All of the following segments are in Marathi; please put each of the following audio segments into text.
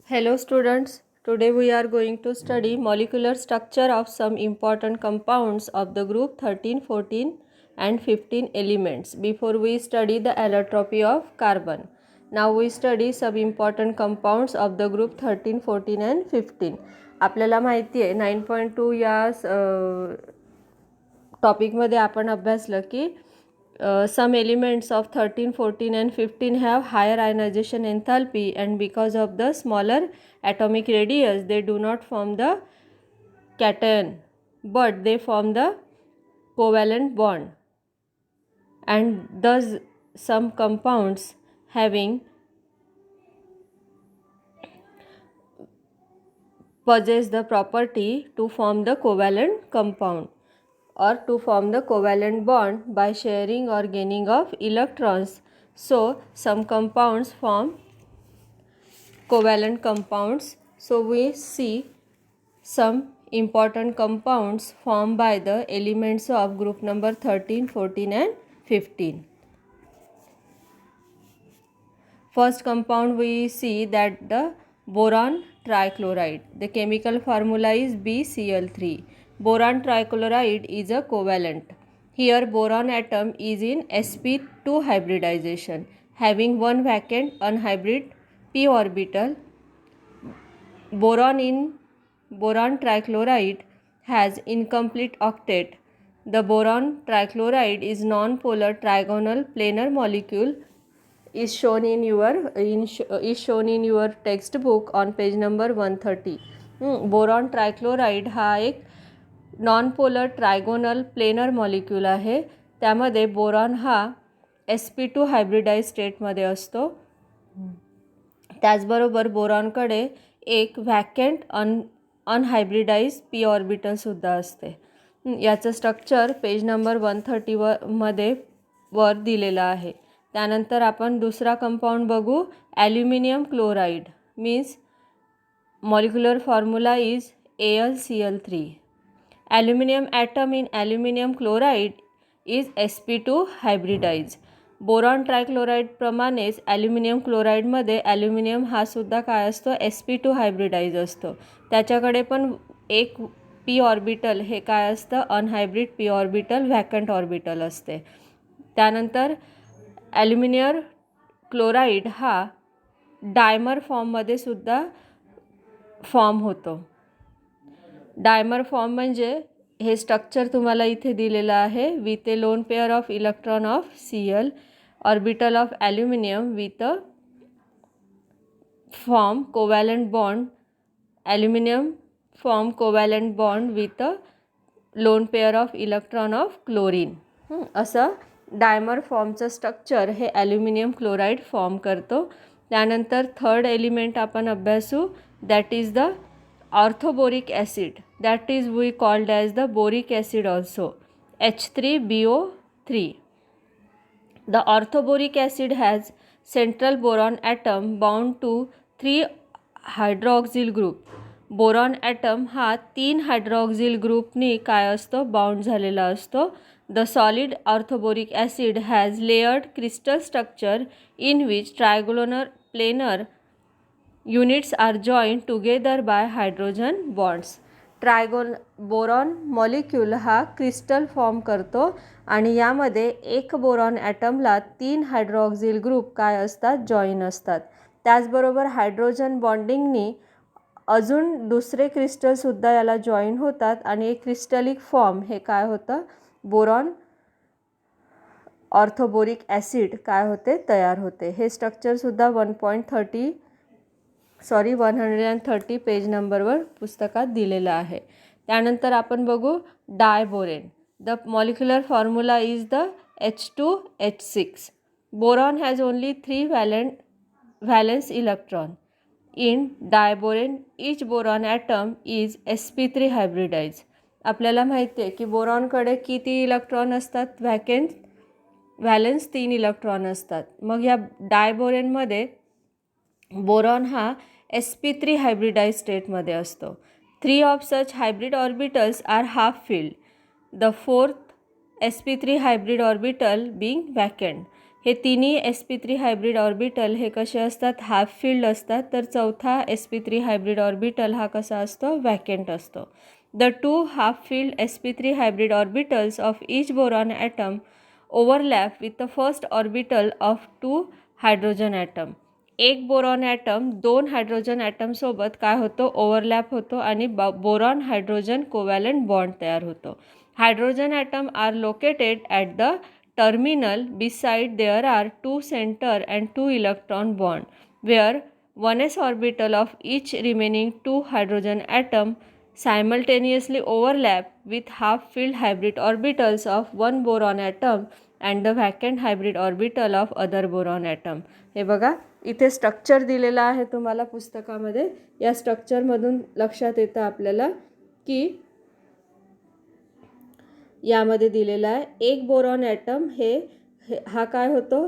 Hello students, today we are going to study molecular structure of some important compounds of the group 13, 14 and 15 elements before we study the allotropy of carbon. Now we study some important compounds of the group 13, 14 and 15. आपल्याला माहिती आहे 9.2 या टॉपिकमध्ये आपण अभ्यासलं की some elements of 13, 14 and 15 have higher ionization enthalpy, and because of the smaller atomic radius they do not form the cation but they form the covalent bond, and thus some compounds having possess the property to form the covalent compound or to form the covalent bond by sharing or gaining of electrons. So some compounds form covalent compounds. So we see some important compounds formed by the elements of group number 13, 14 and 15. First compound we see that the boron trichloride. The chemical formula is BCl3. Boron trichloride is a covalent. Here boron atom is in sp2 hybridization, having one vacant unhybrid p orbital. Boron in boron trichloride has incomplete octet. The boron trichloride is non-polar trigonal planar molecule is shown in your textbook on page number 130. Boron trichloride हा एक non polar trigonal planar molecule आहे. त्यामध्ये बोरॉन हा sp2 हायब्रिडाइज स्टेटमध्ये असतो. त्याचबरोबर बोरॉनकडे एक व्हॅकंट अनहायब्रिडाइज पी ऑर्बिटलसुद्धा असते. याचं स्ट्रक्चर पेज नंबर 130 मध्ये वर दिलेलं आहे. त्यानंतर आपण दुसरा कंपाऊंड बघू, aluminium chloride. Means molecular formula is AlCl3. Aluminium atom in aluminium chloride is sp2 hybridise. Boron trichloride प्रमाणेच ॲल्युमिनियम क्लोराईडमध्ये ॲल्युमिनियम हा सुद्धा काय असतो, sp2 हायब्रिडाइज असतो. त्याच्याकडे पण एक पी ऑर्बिटल हे काय असतं, अनहायब्रिड पी ऑर्बिटल व्हॅकंट ऑर्बिटल असते. त्यानंतर ॲल्युमिनियम क्लोराईड हा डायमर फॉर्ममध्ये सुद्धा फॉर्म होतो. डायमर फॉर्म म्हणजे हे स्ट्रक्चर तुम्हाला इथे दिलेलं आहे. With a lone pair of electron of Cl, orbital of aluminium with a form covalent bond. Aluminium form covalent bond with a lone pair of electron of chlorine. असं डायमर फॉर्मचं स्ट्रक्चर हे ॲल्युमिनियम क्लोराईड फॉर्म करतो. त्यानंतर थर्ड एलिमेंट आपण अभ्यासू, that is the orthoboric acid. That is we called as the boric acid also, H3BO3. The orthoboric acid has central boron atom bound to 3 hydroxyl group. Boron atom हा 3 हायड्रॉक्झिल ग्रुपनी काय असतो, बाउंड झालेला असतो. The solid orthoboric acid has layered crystal structure in which trigonal planar units are joined together by hydrogen bonds. Boron molecule हा क्रिस्टल फॉर्म करतो आणि यामध्ये एक बोरॉन ॲटमला 3 हायड्रॉक्झिल ग्रुप काय असतात, जॉईन असतात. त्याचबरोबर हायड्रोजन बॉन्डिंगनी अजून दुसरे क्रिस्टलसुद्धा याला जॉईन होतात आणि एक क्रिस्टलिक फॉर्म हे काय होतं, बोरॉन ऑर्थोबोरिक ॲसिड काय होते, तयार होते. हे स्ट्रक्चरसुद्धा 130 पेज नंबरवर पुस्तकात दिलेलं आहे. त्यानंतर आपण बघू diborane. The molecular formula is the H2H6. Boron has only 3 valence electron. In diborane each boron atom is sp3 hybridize. आपल्याला माहिती आहे की बोरॉनकडे किती इलेक्ट्रॉन असतात, व्हॅलेन्स 3 इलेक्ट्रॉन असतात. मग या डायबोरेनमध्ये बोरॉन हा sp3 हायब्रिडाइज स्टेटमध्ये असतो. 3 of such hybrid orbitals are half filled, the fourth sp3 hybrid orbital being vacant. हे तिन्ही sp3 हायब्रिड ऑर्बिटल हे कसे असतात, हाफ फिल्ड असतात. तर चौथा sp3 हायब्रिड ऑर्बिटल हा कसा असतो, व्हॅकंट असतो. The two half filled sp3 hybrid orbitals of each boron atom overlap with the first orbital of two hydrogen atom. एक बोरॉन ॲटम दोन हायड्रोजन ॲटमसोबत काय होतो, ओव्हरलॅप होतो आणि बोरॉन हायड्रोजन कोव्हॅलंट बॉन्ड तयार होतो. Hydrogen atom are located at the terminal. Beside there are two center and two electron bond where 1s orbital of each remaining two hydrogen atom simultaneously overlap with half filled hybrid orbitals of one boron atom and the vacant hybrid orbital of other boron atom. हे बघा इथे स्ट्रक्चर दिलेलं आहे तुम्हाला पुस्तकामध्ये. या स्ट्रक्चरमधून लक्षात येतं आपल्याला की यामध्ये दिलेला आहे एक बोरॉन ॲटम हा काय होतो,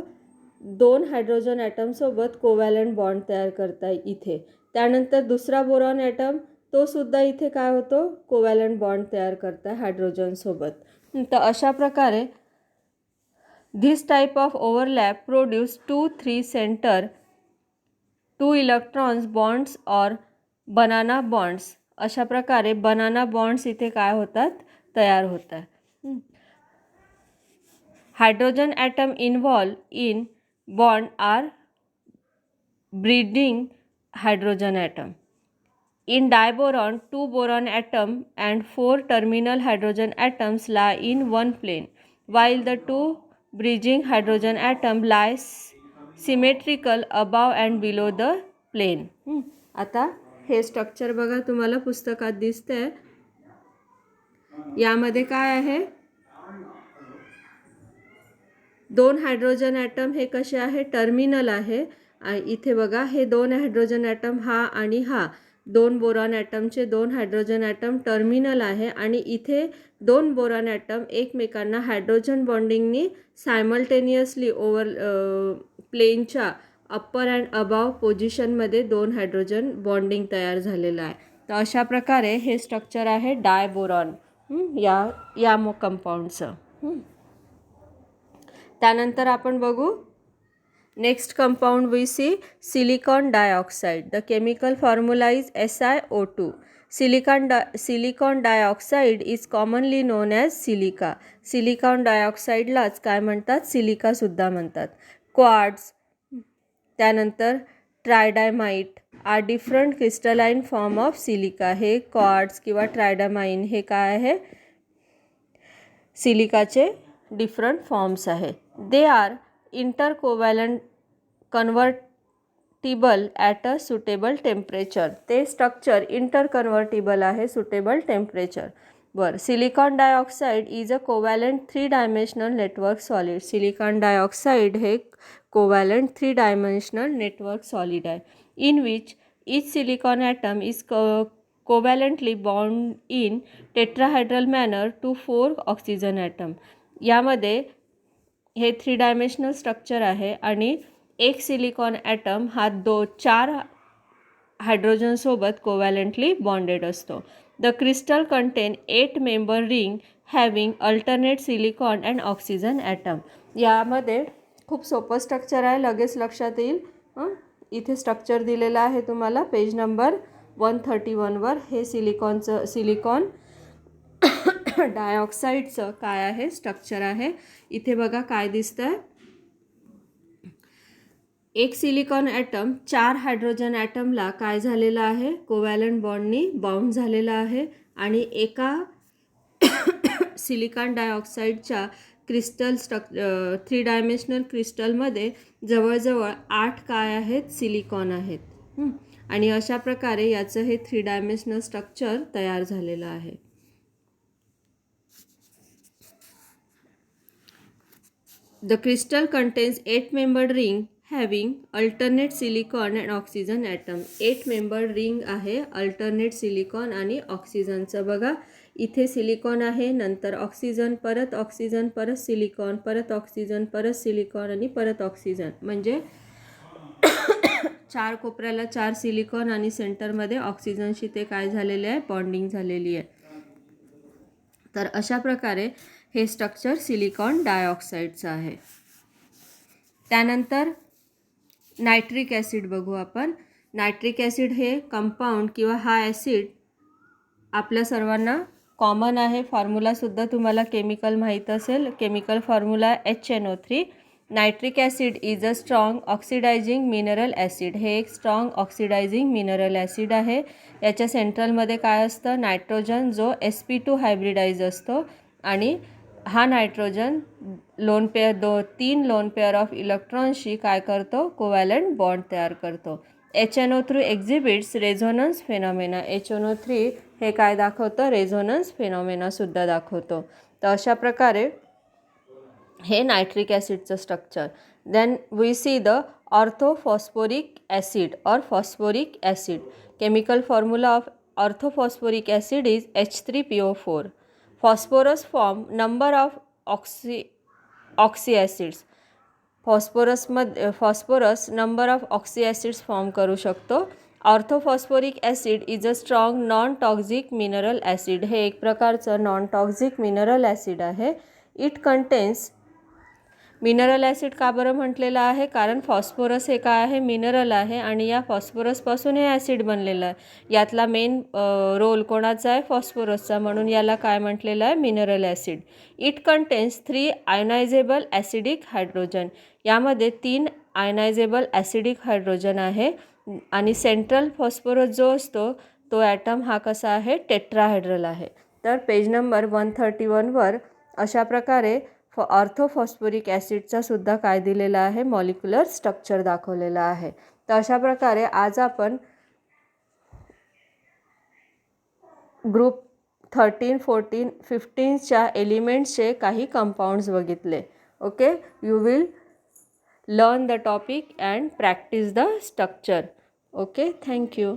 दोन हायड्रोजन ॲटमसोबत कोव्हॅलंट बॉन्ड तयार करताय इथे. त्यानंतर दुसरा बोरॉन ॲटम तो सुद्धा इथे काय होतो, कोव्हॅलंट बॉन्ड तयार करताय हायड्रोजनसोबत. तर अशा प्रकारे this type of overlap produce 2-3 centre 2 electrons bonds और बनाना बॉन्ड्स. अशा प्रकारे बनाना बॉन्ड्स इथे काय होतात, तयार होतात. Hydrogen atom involved in bond are bridging hydrogen atom. In diboron, 2 boron atom and 4 terminal hydrogen atoms lie in one plane, while the 2 bridging hydrogen atom lies symmetrical above and below the plane. आता हे स्ट्रक्चर बघा तुम्हाला पुस्तकात दिसतंय. यामध्ये काय आहे, दोन हायड्रोजन ॲटम हे कसे आहे, टर्मिनल आहे. इथे बघा हे दोन हायड्रोजन ॲटम हा आणि हा दोन बोरॉन ॲटमचे दोन हायड्रोजन ॲटम टर्मिनल आहे आणि इथे दोन बोरॉन ॲटम एकमेकांना हायड्रोजन बॉन्डिंगनी सायमल्टेनियसली प्लेनच्या अप्पर अँड अबाव पोझिशनमध्ये दोन हायड्रोजन बॉन्डिंग तयार झालेलं आहे. तर अशा प्रकारे हे स्ट्रक्चर आहे डायबोरॉन या कंपाऊंडचं. त्यानंतर आपण बघू next compound we see silicon dioxide. The chemical formula is SiO2. Silicon dioxide is commonly known as silica. Silicon डायऑक्साइडलाच काय म्हणतात, सिलिकासुद्धा म्हणतात. क्वार्ट्ज त्यानंतर tridymite are different crystalline form of silica. हे क्वार्ट्ज किंवा ट्रायडामाइन हे काय आहे, सिलिकाचे डिफरंट फॉर्म्स आहे. They are intercovalent convertible at a suitable temperature. ते स्ट्रक्चर इंटरकन्व्हर्टिबल आहे सुटेबल टेम्परेचर वर. Silicon dioxide is a covalent 3 dimensional network solid. Silicon dioxide हे कोव्हॅलंट 3 डायमेन्शनल नेटवर्क सॉलिड आहे. In which each silicon atom is covalently bound in tetrahedral manner to 4 oxygen atom. यामध्ये हे 3 डायमेन्शनल स्ट्रक्चर आहे आणि एक सिलिकॉन ॲटम हा 4 हायड्रोजनसोबत कोव्हॅलंटली बॉन्डेड असतो. The crystal contain 8 member ring having alternate silicon and oxygen atom. यामध्ये खूप सोपं स्ट्रक्चर आहे, लगेच लक्षात येईल. इथे स्ट्रक्चर दिलेलं आहे तुम्हाला पेज नंबर 131 वर. हे सिलिकॉन डायऑक्साइडचं काय आहे, स्ट्रक्चर आहे. इथे बघा काय दिसतंय, एक सिलिकॉन ॲटम 4 हायड्रोजन ॲटमला काय झालेलं आहे, कोव्हॅलंट बॉन्डनी बाउंड झालेला आहे आणि एका सिलिकॉन डायऑक्साइडच्या क्रिस्टल 3 डायमेन्शनल क्रिस्टलमध्ये जवळजवळ 8 काय आहेत, सिलिकॉन आहेत. आणि अशा प्रकारे याचं हे 3 डायमेन्शनल स्ट्रक्चर तयार झालेलं आहे. The crystal contains 8 membered ring having alternate silicon and oxygen atom. 8 membered ring आहे अल्टरनेट सिलिकॉन आणि ऑक्सिजनचं. बघा इथे सिलिकॉन आहे, नंतर ऑक्सिजन, परत सिलिकॉन, परत ऑक्सिजन, परत सिलिकॉन आणि परत ऑक्सिजन. म्हणजे 4 कोपऱ्याला 4 सिलिकॉन आणि सेंटरमध्ये ऑक्सिजनशी ते काय झालेले आहे, बॉन्डिंग झालेली आहे. तर अशा प्रकारे हे स्ट्रक्चर सिलिकॉन डायऑक्साइडचं आहे. त्यानंतर नायट्रिक ॲसिड बघू आपण. नायट्रिक ॲसिड हे कंपाऊंड किंवा हा ॲसिड आपल्या सर्वांना कॉमन आहे. फॉर्म्युलासुद्धा तुम्हाला केमिकल माहीत असेल. Chemical formula HNO3. Nitric acid is a strong oxidising mineral acid. हे एक स्ट्रॉंग ऑक्सिडायझिंग मिनरल ॲसिड आहे. याच्या सेंट्रलमध्ये काय असतं? नायट्रोजन, जो sp2 हायब्रिडाइज असतो आणि हा नायट्रोजन तीन लोन पेअर ऑफ इलेक्ट्रॉन्सशी काय करतो? कोव्हॅलंट बॉन्ड तयार करतो. HNO3 एक्झिबिट्स resonance phenomena. HNO3 हे काय दाखवतं? रेझोनन्स फेनॉमेनासुद्धा दाखवतो. तर अशा प्रकारे हे नायट्रिक ॲसिडचं structure. Then we see the orthophosphoric acid or phosphoric acid. Chemical formula of orthophosphoric acid is H3PO4. Phosphorus form number of oxy acids. Phosphorus number of oxy acids form करू शकतो. Orthophosphoric acid is a strong non toxic mineral acid. हे एक प्रकारचं नॉन टॉक्झिक मिनरल ॲसिड आहे. It contains. मिनरल ॲसिड का बरं म्हटलेलं आहे? कारण फॉस्फोरस हे काय आहे? मिनरल आहे आणि या फॉस्फोरसपासून हे ॲसिड बनलेलं आहे. यातला मेन रोल कोणाचा आहे? फॉस्फोरसचा. म्हणून याला काय म्हटलेलं आहे? Mineral acid. It contains 3 ionisable acidic hydrogen. यामध्ये 3 आयोनायझेबल ॲसिडिक हायड्रोजन आहे आणि सेंट्रल फॉस्फोरस जो असतो तो ॲटम हा कसा आहे? टेट्राहायड्रल आहे. तर पेज नंबर 131वर अशा प्रकारे ऑर्थोफॉस्फोरिक ॲसिडचा सुद्धा काय दिलेला आहे? मॉलिक्युलर स्ट्रक्चर दाखवलेला आहे. तर अशा प्रकारे आज आपण ग्रुप 13, 14, 15च्या एलिमेंट्सचे काही कंपाऊंड्स बघितले. Okay, you will learn the topic and practice the structure. Okay, thank you.